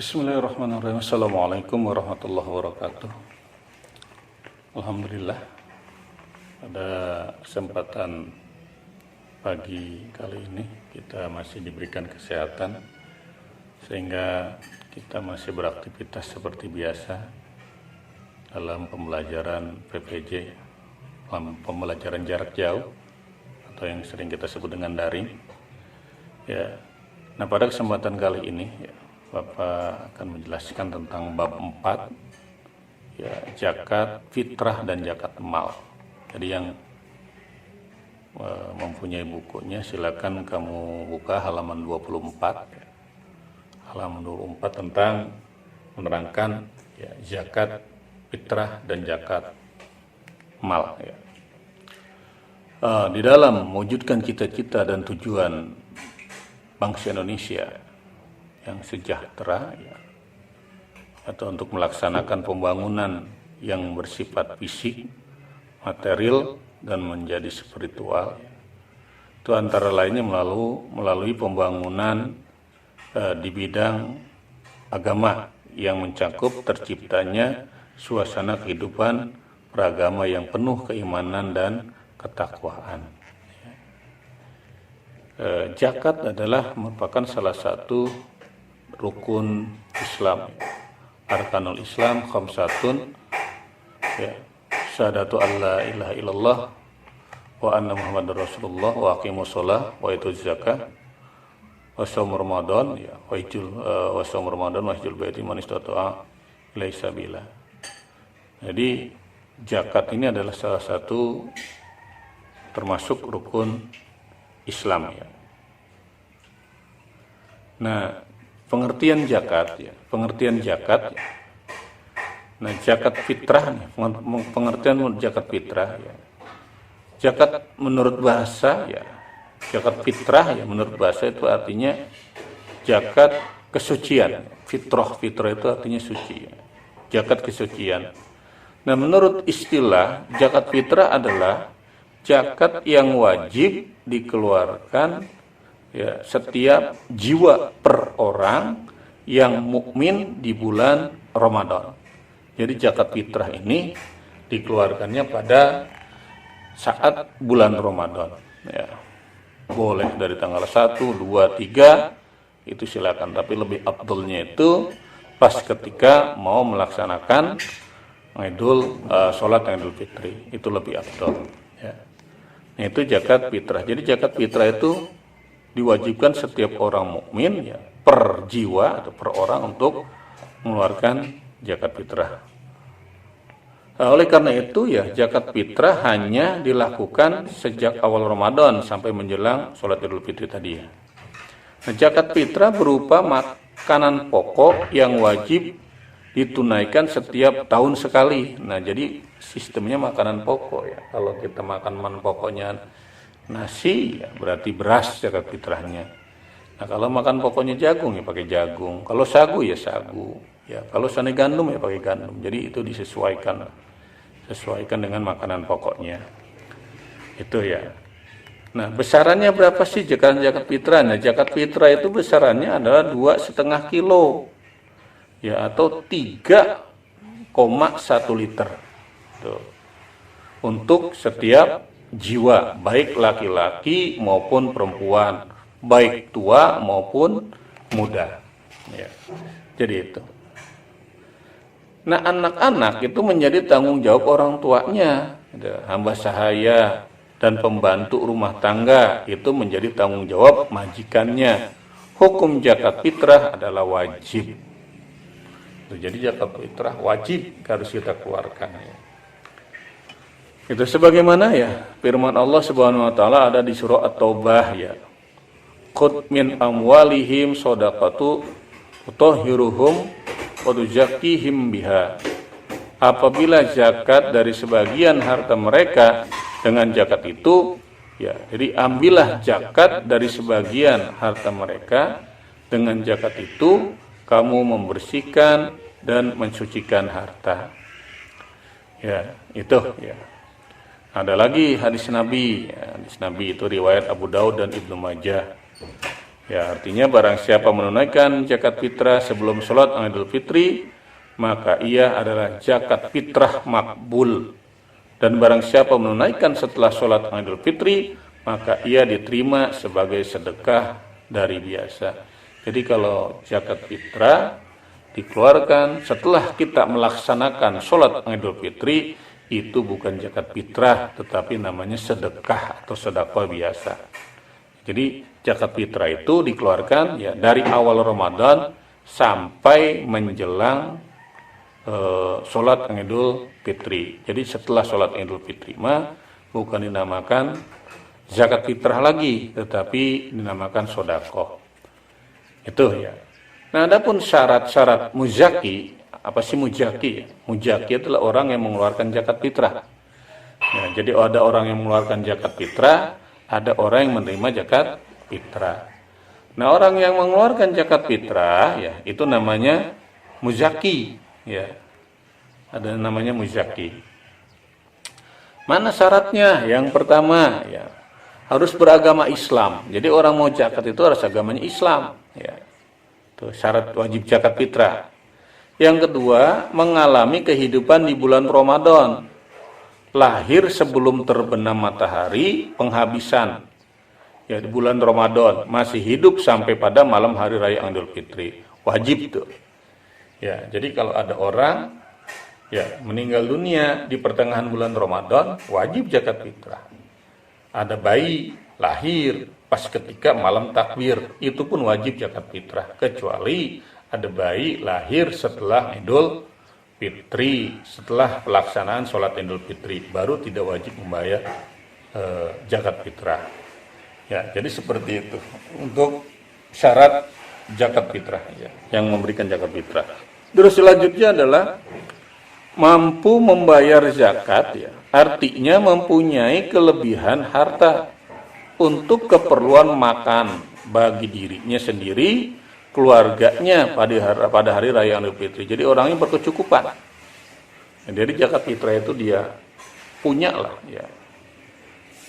Bismillahirrahmanirrahim. Assalamualaikum warahmatullahi wabarakatuh. Alhamdulillah, pada kesempatan pagi kali ini kita masih diberikan kesehatan sehingga kita masih beraktivitas seperti biasa dalam pembelajaran PPJ, pembelajaran jarak jauh atau yang sering kita sebut dengan daring. Ya. Nah, pada kesempatan kali ini Bapak akan menjelaskan tentang bab 4, ya, zakat fitrah dan zakat mal. Jadi yang mempunyai bukunya silakan kamu buka halaman 24. Halaman 24 tentang menerangkan ya, zakat fitrah dan zakat mal. Ya. Di dalam mewujudkan cita-cita dan tujuan bangsa Indonesia yang sejahtera, ya, atau untuk melaksanakan pembangunan yang bersifat fisik, material, dan menjadi spiritual, ya. Itu antara lainnya melalui pembangunan di bidang agama yang mencakup terciptanya suasana kehidupan beragama yang penuh keimanan dan ketakwaan. Zakat adalah merupakan salah satu rukun Islam, arkanul Islam khamsatun, ya, syahadatu alla ilaha illallah wa anna muhammadar rasulullah wa aqimus shalah wa ituz zakah wa shaum ramadan, ya, wa shaum ramadan wa hajjul baiti man istata'a ilaihi sabila. Jadi zakat ini adalah salah satu termasuk rukun Islam, ya. Nah, pengertian zakat, ya, ya. Nah, zakat fitrah, pengertian zakat fitrah, ya. Zakat menurut bahasa, ya, zakat fitrah, ya, menurut bahasa itu artinya zakat kesucian. Fitrah itu artinya suci, ya. Zakat kesucian. Nah, menurut istilah zakat fitrah adalah zakat yang wajib dikeluarkan, ya, setiap jiwa per orang yang mukmin di bulan Ramadan. Jadi zakat fitrah ini dikeluarkannya pada saat bulan Ramadan, ya. Boleh dari tanggal 1, 2, 3 itu silakan, tapi lebih afdolnya itu pas ketika mau melaksanakan sholat Idul Fitri, itu lebih afdol, ya. Nah, itu zakat fitrah. Jadi zakat fitrah itu diwajibkan setiap orang mukmin, ya, per jiwa atau per orang untuk mengeluarkan zakat fitrah. Oleh karena itu, ya, zakat fitrah hanya dilakukan sejak awal Ramadan sampai menjelang sholat Idul Fitri tadi, ya. Nah, zakat fitrah berupa makanan pokok yang wajib ditunaikan setiap tahun sekali. Nah, jadi sistemnya makanan pokok, ya. Kalau kita makan pokoknya nasi, ya, berarti beras zakat fitrahnya. Nah, kalau makan pokoknya jagung, ya pakai jagung. Kalau sagu, ya sagu. Ya, kalau seandainya gandum, ya pakai gandum. Jadi itu disesuaikan dengan makanan pokoknya. Itu, ya. Nah, besarannya berapa sih zakat fitrah? Nah, zakat fitrah itu besarannya adalah 2,5 kilo. Ya, atau 3,1 liter. Tuh. Untuk setiap jiwa, baik laki-laki maupun perempuan, baik tua maupun muda, ya. Jadi itu. Nah, anak-anak itu menjadi tanggung jawab orang tuanya, hamba sahaya dan pembantu rumah tangga itu menjadi tanggung jawab majikannya. Hukum zakat fitrah adalah wajib. Jadi zakat fitrah wajib harus kita keluarkan, ya. Itu sebagaimana, ya, firman Allah Subhanahu wa taala ada di surah At-Taubah, ya. Khudh min amwalihim shadaqatu tutahhiruhum wa tuzakkihim biha. Apabila zakat dari sebagian harta mereka dengan zakat itu, ya, jadi ambillah zakat dari sebagian harta mereka dengan zakat itu kamu membersihkan dan mensucikan harta. Ya, itu, ya. Ada lagi hadis Nabi, ya, hadis Nabi itu riwayat Abu Daud dan Ibnu Majah. Ya, artinya barang siapa menunaikan zakat fitrah sebelum sholat Idul Fitri, maka ia adalah zakat fitrah makbul. Dan barang siapa menunaikan setelah sholat Idul Fitri, maka ia diterima sebagai sedekah dari biasa. Jadi kalau zakat fitrah dikeluarkan setelah kita melaksanakan sholat Idul Fitri, itu bukan zakat fitrah, tetapi namanya sedekah atau sedekah biasa. Jadi zakat fitrah itu dikeluarkan ya dari awal Ramadan sampai menjelang sholat Idul Fitri. Jadi setelah sholat Idul Fitri mah bukan dinamakan zakat fitrah lagi, tetapi dinamakan sodakoh. Itu ya. Nah, adapun syarat-syarat muzaki, apa sih muzaki? Muzaki adalah orang yang mengeluarkan zakat fitrah. Ya, jadi ada orang yang mengeluarkan zakat fitrah, ada orang yang menerima zakat fitrah. Nah, orang yang mengeluarkan zakat fitrah ya itu namanya muzaki, ya. Ada namanya muzaki. Mana syaratnya? Yang pertama ya harus beragama Islam. Jadi orang mau zakat itu harus agamanya Islam, ya. Itu syarat wajib zakat fitrah. Yang kedua, mengalami kehidupan di bulan Ramadan. Lahir sebelum terbenam matahari penghabisan. Ya, di bulan Ramadan masih hidup sampai pada malam hari raya Idul Fitri. Wajib tuh. Ya, jadi kalau ada orang ya meninggal dunia di pertengahan bulan Ramadan, wajib zakat fitrah. Ada bayi lahir pas ketika malam takbir, itu pun wajib zakat fitrah, kecuali ada bayi lahir setelah Idul Fitri, setelah pelaksanaan sholat Idul Fitri, baru tidak wajib membayar zakat fitrah. Ya, jadi seperti itu untuk syarat zakat fitrah ya, yang memberikan zakat fitrah. Terus selanjutnya adalah mampu membayar zakat ya, artinya mempunyai kelebihan harta untuk keperluan makan bagi dirinya sendiri, keluarganya pada hari raya Idul Fitri. Jadi orangnya berkecukupan. Jadi zakat fitrah itu dia punya lah ya.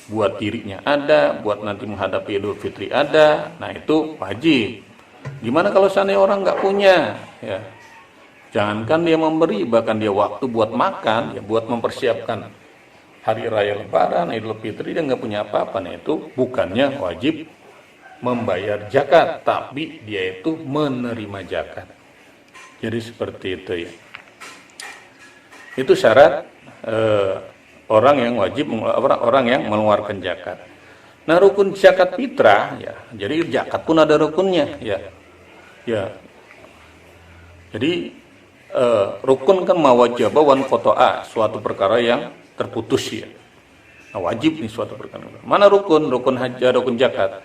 Buat dirinya ada, buat nanti menghadapi Idul Fitri ada. Nah, itu wajib. Gimana kalau seandainya orang nggak punya ya? Jangankan dia memberi, bahkan dia waktu buat makan, ya buat mempersiapkan hari raya Lebaran, Idul Fitri, dia nggak punya apa-apa. Nah, itu bukannya wajib membayar zakat, tapi dia itu menerima zakat. Jadi seperti itu ya. Itu syarat orang yang wajib, orang yang mengeluarkan zakat. Nah, rukun zakat fitrah ya. Jadi zakat pun ada rukunnya ya. Ya. Jadi rukun kan mawajaba wan qata'a, suatu perkara yang terputus ya. Nah, wajib nih suatu perkara. Mana rukun? Rukun haji, rukun zakat.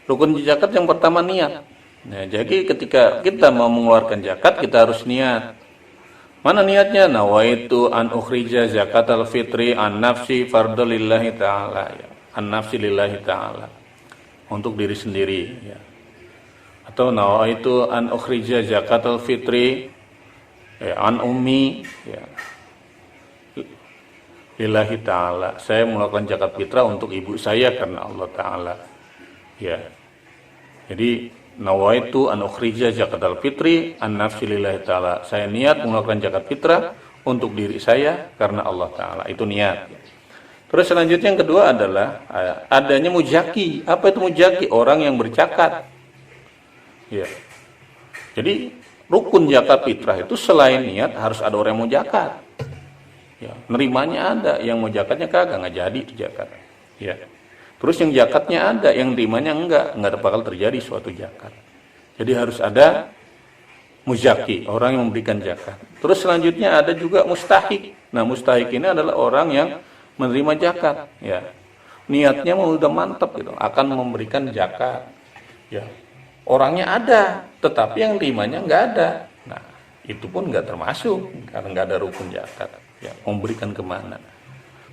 Rukun zakat yang pertama niat. Nah, jadi ketika kita mau mengeluarkan zakat, kita harus niat. Mana niatnya? Nawaitu an ukhrija zakatal fitri an nafsi fardhu lillahi ta'ala ya. An nafsi lillahi ta'ala. Untuk diri sendiri ya. Atau nawaitu an ukhrija zakatal fitri an ummi ya. Lillahi ta'ala. Saya melakukan zakat fitrah untuk ibu saya karena Allah Ta'ala. Ya. Jadi nawaitu an ukhrija zakatal fitri an nafsi lillahi ta'ala. Saya niat melakukan zakat fitrah untuk diri saya karena Allah Ta'ala. Itu niat. Terus selanjutnya yang kedua adalah adanya mujaki. Apa itu mujaki? Orang yang berzakat. Ya. Jadi rukun zakat fitrah itu selain niat harus ada orang yang mau zakat. Ya, nerimanya ada, yang mau zakatnya kagak, nggak jadi itu zakat. Ya. Terus yang zakatnya ada, yang nerimanya enggak bakal terjadi suatu zakat. Jadi harus ada muzaki, orang yang memberikan zakat. Terus selanjutnya ada juga mustahik. Nah, mustahik ini adalah orang yang menerima zakat. Ya. Niatnya udah mantap gitu, akan memberikan zakat. Ya. Orangnya ada, tetapi yang nerimanya nggak ada. Nah, itu pun nggak termasuk karena nggak ada rukun zakat. Ya, memberikan kemana?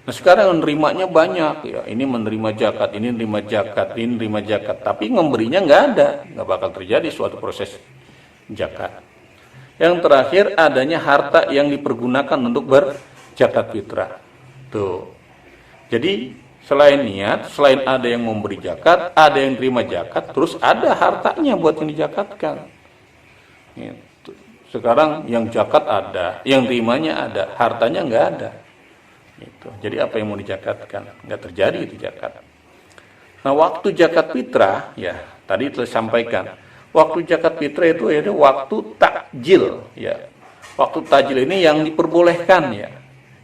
Nah, sekarang nerimanya banyak. Ya, ini menerima zakat, ini menerima zakat, ini menerima zakat. Tapi memberinya nggak ada, nggak bakal terjadi suatu proses zakat. Yang terakhir adanya harta yang dipergunakan untuk berzakat fitrah. Tuh. Jadi Selain niat, selain ada yang memberi zakat, ada yang terima zakat, terus ada hartanya buat yang dizakatkan. Gitu. Sekarang yang zakat ada, yang terimanya ada, hartanya nggak ada. Gitu. Jadi apa yang mau dizakatkan? Nggak terjadi itu zakat. Nah, waktu zakat fitrah, ya tadi telah sampaikan. Waktu zakat fitrah itu ya waktu takjil, ya. Waktu takjil ini yang diperbolehkan, ya.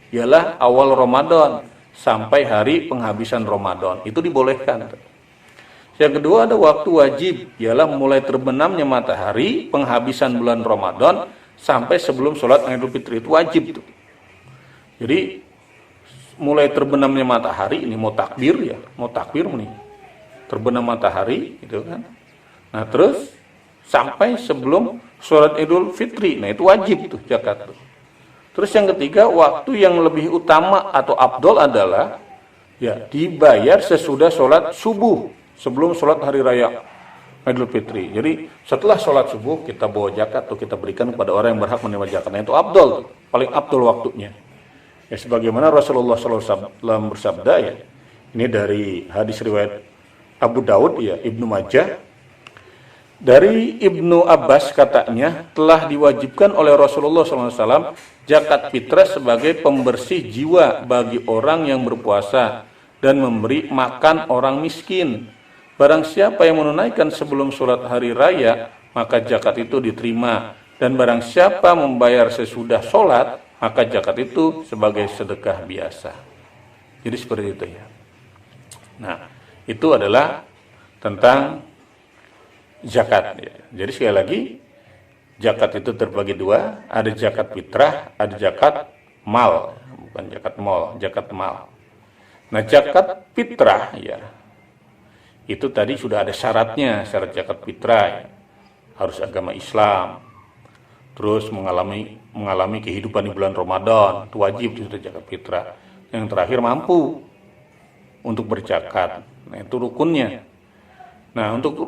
Ialah awal Ramadan sampai hari penghabisan Ramadan. Itu dibolehkan. Yang kedua ada waktu wajib, ialah mulai terbenamnya matahari penghabisan bulan Ramadan sampai sebelum sholat Idul Fitri, itu wajib tuh. Jadi mulai terbenamnya matahari ini mau takbir ya, mau takbir nih. Terbenam matahari gitu kan. Nah, terus sampai sebelum sholat Idul Fitri. Nah, itu wajib tuh zakat tuh. Terus yang ketiga, waktu yang lebih utama atau afdol adalah ya dibayar sesudah sholat subuh, sebelum sholat hari raya Idul Fitri. Jadi setelah sholat subuh kita bawa zakat atau kita berikan kepada orang yang berhak menerima zakat. Nah, itu afdol, paling afdol waktunya. Ya, sebagaimana Rasulullah SAW bersabda, ya, ini dari hadis riwayat Abu Daud, ya, Ibnu Majah. Dari Ibnu Abbas katanya telah diwajibkan oleh Rasulullah SAW zakat fitrah sebagai pembersih jiwa bagi orang yang berpuasa dan memberi makan orang miskin. Barang siapa yang menunaikan sebelum sholat hari raya, maka zakat itu diterima. Dan barang siapa membayar sesudah sholat, maka zakat itu sebagai sedekah biasa. Jadi seperti itu ya. Nah, itu adalah tentang zakat. Ya. Jadi sekali lagi, zakat itu terbagi dua. Ada zakat fitrah, ada zakat mal. Bukan zakat mal, zakat mal. Nah, zakat fitrah ya, itu tadi sudah ada syaratnya, syarat zakat fitrah ya. Harus agama Islam, terus mengalami kehidupan di bulan Ramadan, itu wajib sudah zakat fitrah. Yang terakhir mampu untuk berzakat. Nah, itu rukunnya. Nah, untuk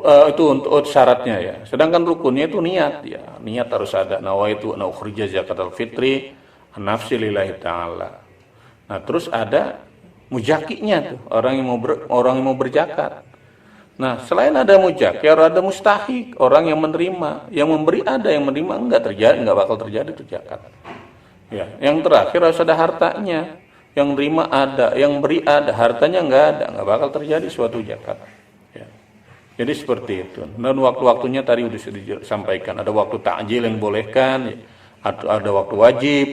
syaratnya ya. Sedangkan rukunnya itu niat ya. Niat harus ada. Nawaitu an ukhrija zakatal fitri an nafsi lillahi ta'ala. Nah, terus ada mujakinya tuh, orang yang mau berzakat. Nah, selain ada mujaki, ada mustahik, orang yang menerima, yang memberi ada, yang menerima enggak bakal terjadi itu zakat. Ya, yang terakhir harus ada hartanya, yang menerima ada, yang beri ada, hartanya enggak bakal terjadi suatu zakat. Ya. Jadi seperti itu. Dan waktu-waktunya tadi sudah disampaikan, ada waktu takjil yang bolehkan, ya. Ada waktu wajib,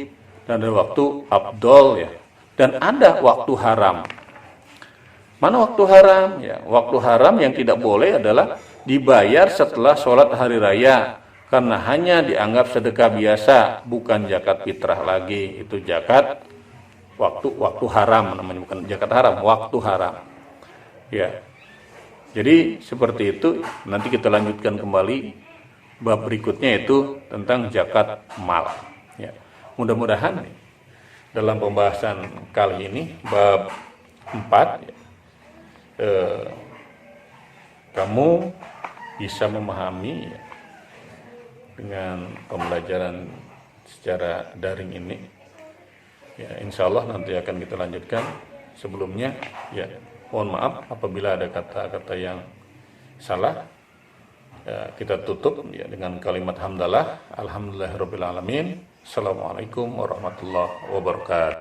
dan ada waktu afdol ya, dan ada waktu haram. Mana waktu haram? Ya, waktu haram yang tidak boleh adalah dibayar setelah sholat hari raya, karena hanya dianggap sedekah biasa, bukan zakat fitrah lagi. Itu zakat waktu haram namanya, bukan zakat haram, waktu haram. Ya, jadi seperti itu. Nanti kita lanjutkan kembali bab berikutnya, itu tentang zakat mal. Ya, mudah-mudahan dalam pembahasan kali ini bab 4. Ya, kamu bisa memahami ya, dengan pembelajaran secara daring ini. Ya, insya Allah nanti akan kita lanjutkan. Sebelumnya, ya, mohon maaf apabila ada kata-kata yang salah. Ya, kita tutup ya dengan kalimat hamdalah. Alhamdulillahirabbil alamin. Assalamualaikum warahmatullahi wabarakatuh.